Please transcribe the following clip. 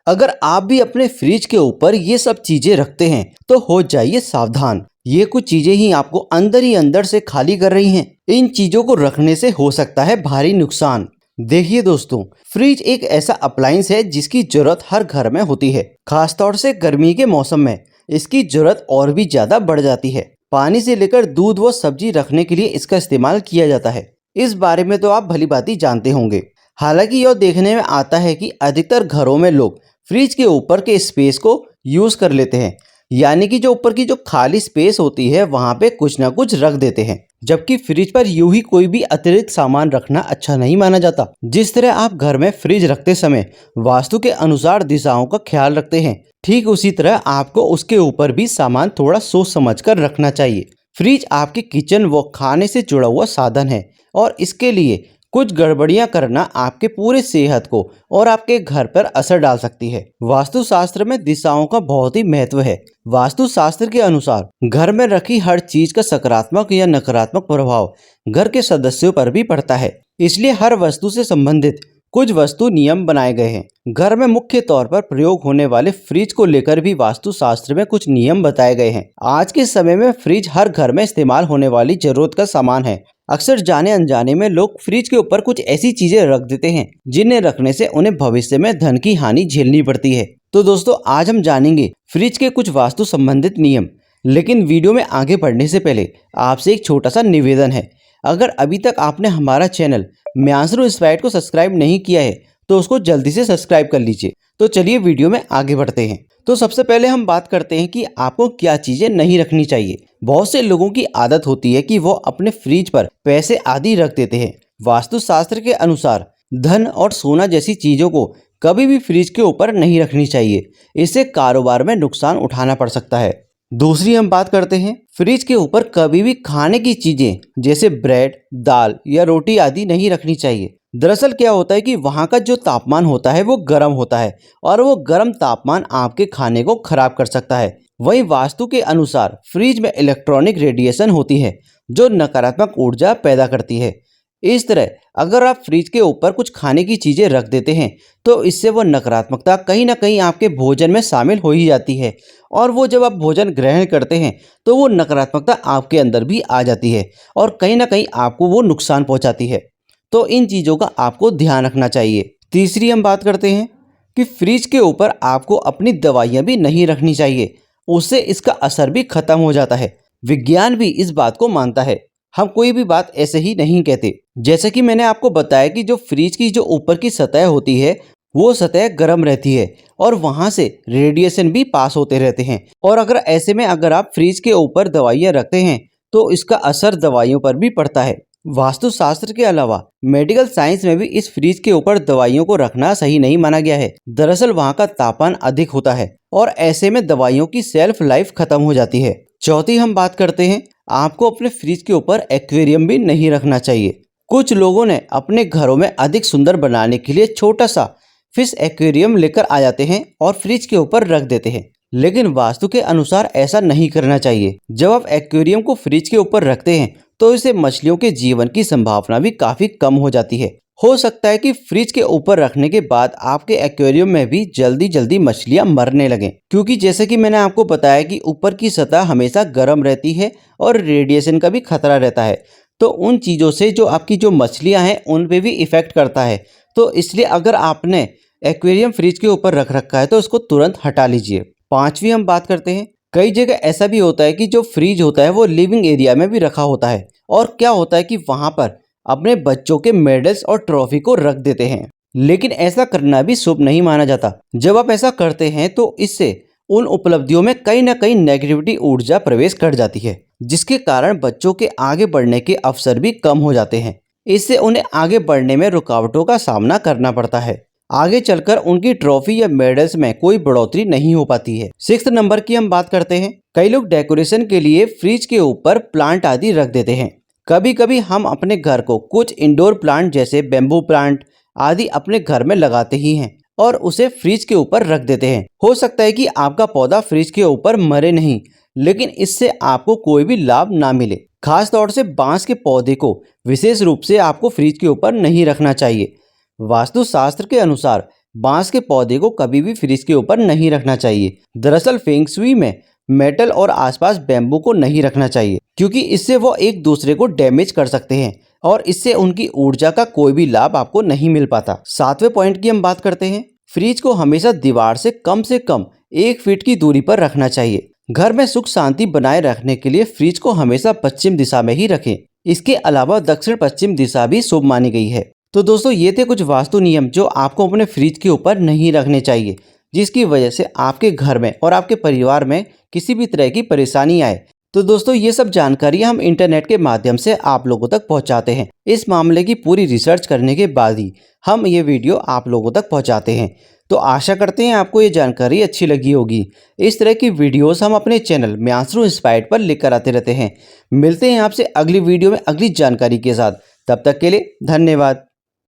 अगर आप भी अपने फ्रिज के ऊपर ये सब चीजें रखते हैं तो हो जाइए सावधान। ये कुछ चीजें ही आपको अंदर ही अंदर से खाली कर रही हैं। इन चीजों को रखने से हो सकता है भारी नुकसान। देखिए दोस्तों, फ्रिज एक ऐसा अप्लायंस है जिसकी जरूरत हर घर में होती है। खासतौर से गर्मी के मौसम में इसकी जरूरत और भी ज्यादा बढ़ जाती है। पानी से लेकर दूध व सब्जी रखने के लिए इसका इस्तेमाल किया जाता है। इस बारे में तो आप भली भांति जानते होंगे। हालांकि यह देखने में आता है कि अधिकतर घरों में लोग फ्रिज के ऊपर के स्पेस को यूज कर लेते हैं, यानी कि जो ऊपर की जो खाली स्पेस होती है वहां पे कुछ ना कुछ रख देते हैं, जबकि फ्रिज पर यूं ही कोई भी अतिरिक्त सामान रखना अच्छा नहीं माना जाता। जिस तरह आप घर में फ्रिज रखते समय वास्तु के अनुसार दिशाओं का ख्याल रखते हैं, ठीक उसी तरह आपको उसके ऊपर भी सामान थोड़ा सोच समझ कर रखना चाहिए। फ्रिज आपके किचन व खाने से जुड़ा हुआ साधन है और इसके लिए कुछ गड़बड़ियां करना आपके पूरे सेहत को और आपके घर पर असर डाल सकती है। वास्तुशास्त्र में दिशाओं का बहुत ही महत्व है। वास्तुशास्त्र के अनुसार घर में रखी हर चीज का सकारात्मक या नकारात्मक प्रभाव घर के सदस्यों पर भी पड़ता है। इसलिए हर वस्तु से संबंधित कुछ वस्तु नियम बनाए गए हैं। घर में मुख्य तौर पर प्रयोग होने वाले फ्रिज को लेकर भी वास्तुशास्त्र में कुछ नियम बताए गए हैं। आज के समय में फ्रिज हर घर में इस्तेमाल होने वाली जरूरत का सामान है। अक्सर जाने अनजाने में लोग फ्रिज के ऊपर कुछ ऐसी चीजें रख देते हैं जिन्हें रखने से उन्हें भविष्य में धन की हानि झेलनी पड़ती है। तो दोस्तों, आज हम जानेंगे फ्रिज के कुछ वास्तु संबंधित नियम। लेकिन वीडियो में आगे बढ़ने से पहले आपसे एक छोटा सा निवेदन है। अगर अभी तक आपने हमारा चैनल म्यांसरू इंस्पायर्ड को सब्सक्राइब नहीं किया है तो उसको जल्दी से सब्सक्राइब कर लीजिए। तो चलिए वीडियो में आगे बढ़ते हैं। तो सबसे पहले हम बात करते हैं कि आपको क्या चीजें नहीं रखनी चाहिए। बहुत से लोगों की आदत होती है कि वो अपने फ्रिज पर पैसे आदि रख देते हैं। वास्तुशास्त्र के अनुसार धन और सोना जैसी चीजों को कभी भी फ्रिज के ऊपर नहीं रखनी चाहिए। इससे कारोबार में नुकसान उठाना पड़ सकता है। दूसरी हम बात करते हैं, फ्रिज के ऊपर कभी भी खाने की चीजें जैसे ब्रेड, दाल या रोटी आदि नहीं रखनी चाहिए। दरअसल क्या होता है कि वहाँ का जो तापमान होता है वो गर्म होता है और वो गर्म तापमान आपके खाने को खराब कर सकता है। वहीं वास्तु के अनुसार फ्रिज में इलेक्ट्रॉनिक रेडिएशन होती है जो नकारात्मक ऊर्जा पैदा करती है। इस तरह अगर आप फ्रिज के ऊपर कुछ खाने की चीजें रख देते हैं तो इससे वो नकारात्मकता कहीं ना कहीं आपके भोजन में शामिल हो ही जाती है और वो जब आप भोजन ग्रहण करते हैं तो वो नकारात्मकता आपके अंदर भी आ जाती है और कहीं ना कहीं आपको वो नुकसान पहुंचाती है। तो इन चीज़ों का आपको ध्यान रखना चाहिए। तीसरी हम बात करते हैं कि फ्रिज के ऊपर आपको अपनी दवाइयाँ भी नहीं रखनी चाहिए, उससे इसका असर भी खत्म हो जाता है। विज्ञान भी इस बात को मानता है। हम कोई भी बात ऐसे ही नहीं कहते। जैसे कि मैंने आपको बताया कि जो फ्रिज की जो ऊपर की सतह होती है वो सतह गर्म रहती है और वहां से रेडिएशन भी पास होते रहते हैं और अगर ऐसे में अगर आप फ्रिज के ऊपर दवाइयाँ रखते हैं तो इसका असर दवाइयों पर भी पड़ता है। वास्तुशास्त्र के अलावा मेडिकल साइंस में भी इस फ्रिज के ऊपर दवाइयों को रखना सही नहीं माना गया है। दरअसल वहाँ का तापमान अधिक होता है और ऐसे में दवाइयों की सेल्फ लाइफ खत्म हो जाती है। चौथी हम बात करते हैं, आपको अपने फ्रिज के ऊपर एक्वेरियम भी नहीं रखना चाहिए। कुछ लोगों ने अपने घरों में अधिक सुंदर बनाने के लिए छोटा सा फिश एक्वेरियम लेकर आ जाते हैं और फ्रिज के ऊपर रख देते हैं, लेकिन वास्तु के अनुसार ऐसा नहीं करना चाहिए। जब आप एक्वेरियम को फ्रिज के ऊपर रखते हैं तो इससे मछलियों के जीवन की संभावना भी काफी कम हो जाती है। हो सकता है कि फ्रिज के ऊपर रखने के बाद आपके एक्वेरियम में भी जल्दी जल्दी मछलियां मरने लगें, क्योंकि जैसे कि मैंने आपको बताया कि ऊपर की सतह हमेशा गर्म रहती है और रेडिएशन का भी खतरा रहता है। तो उन चीज़ों से जो आपकी जो मछलियां हैं उन पे भी इफेक्ट करता है। तो इसलिए अगर आपने एक्वेरियम फ्रिज के ऊपर रख रखा है तो उसको तुरंत हटा लीजिए। पांचवी हम बात करते हैं, कई जगह ऐसा भी होता है कि जो फ्रिज होता है वो लिविंग एरिया में भी रखा होता है और क्या होता है कि वहां पर अपने बच्चों के मेडल्स और ट्रॉफी को रख देते हैं, लेकिन ऐसा करना भी शुभ नहीं माना जाता। जब आप ऐसा करते हैं तो इससे उन उपलब्धियों में कहीं ना कहीं नेगेटिविटी ऊर्जा प्रवेश कर जाती है, जिसके कारण बच्चों के आगे बढ़ने के अवसर भी कम हो जाते हैं। इससे उन्हें आगे बढ़ने में रुकावटों का सामना करना पड़ता है। आगे चलकर उनकी ट्रॉफी या मेडल्स में कोई बढ़ोतरी नहीं हो पाती है। 6 नंबर की हम बात करते हैं, कई लोग डेकोरेशन के लिए फ्रिज के ऊपर प्लांट आदि रख देते हैं। कभी कभी हम अपने घर को कुछ इंडोर प्लांट जैसे बेम्बू प्लांट आदि अपने घर में लगाते ही हैं और उसे फ्रिज के ऊपर रख देते हैं। हो सकता है कि आपका पौधा फ्रिज के ऊपर मरे नहीं, लेकिन इससे आपको कोई भी लाभ ना मिले। खास तौर से बांस के पौधे को विशेष रूप से आपको फ्रिज के ऊपर नहीं रखना चाहिए। वास्तुशास्त्र के अनुसार बांस के पौधे को कभी भी फ्रिज के ऊपर नहीं रखना चाहिए। दरअसल फेंग शुई में मेटल और आसपास बैम्बू को नहीं रखना चाहिए, क्योंकि इससे वो एक दूसरे को डैमेज कर सकते हैं और इससे उनकी ऊर्जा का कोई भी लाभ आपको नहीं मिल पाता। 7वें पॉइंट की हम बात करते हैं। फ्रिज को हमेशा दीवार से कम 1 फीट की दूरी पर रखना चाहिए। घर में सुख शांति बनाए रखने के लिए फ्रिज को हमेशा पश्चिम दिशा में ही रखें। इसके अलावा दक्षिण पश्चिम दिशा भी शुभ मानी गई है। तो दोस्तों, ये थे कुछ वास्तु नियम जो आपको अपने फ्रिज के ऊपर नहीं रखने चाहिए, जिसकी वजह से आपके घर में और आपके परिवार में किसी भी तरह की परेशानी आए। तो दोस्तों, ये सब जानकारी हम इंटरनेट के माध्यम से आप लोगों तक पहुंचाते हैं। इस मामले की पूरी रिसर्च करने के बाद ही हम ये वीडियो आप लोगों तक पहुंचाते हैं। तो आशा करते हैं आपको ये जानकारी अच्छी लगी होगी। इस तरह की वीडियोस हम अपने चैनल म्यांसरू इंस्पायर्ड पर लेकर आते रहते हैं। मिलते हैं आपसे अगली वीडियो में अगली जानकारी के साथ। तब तक के लिए धन्यवाद।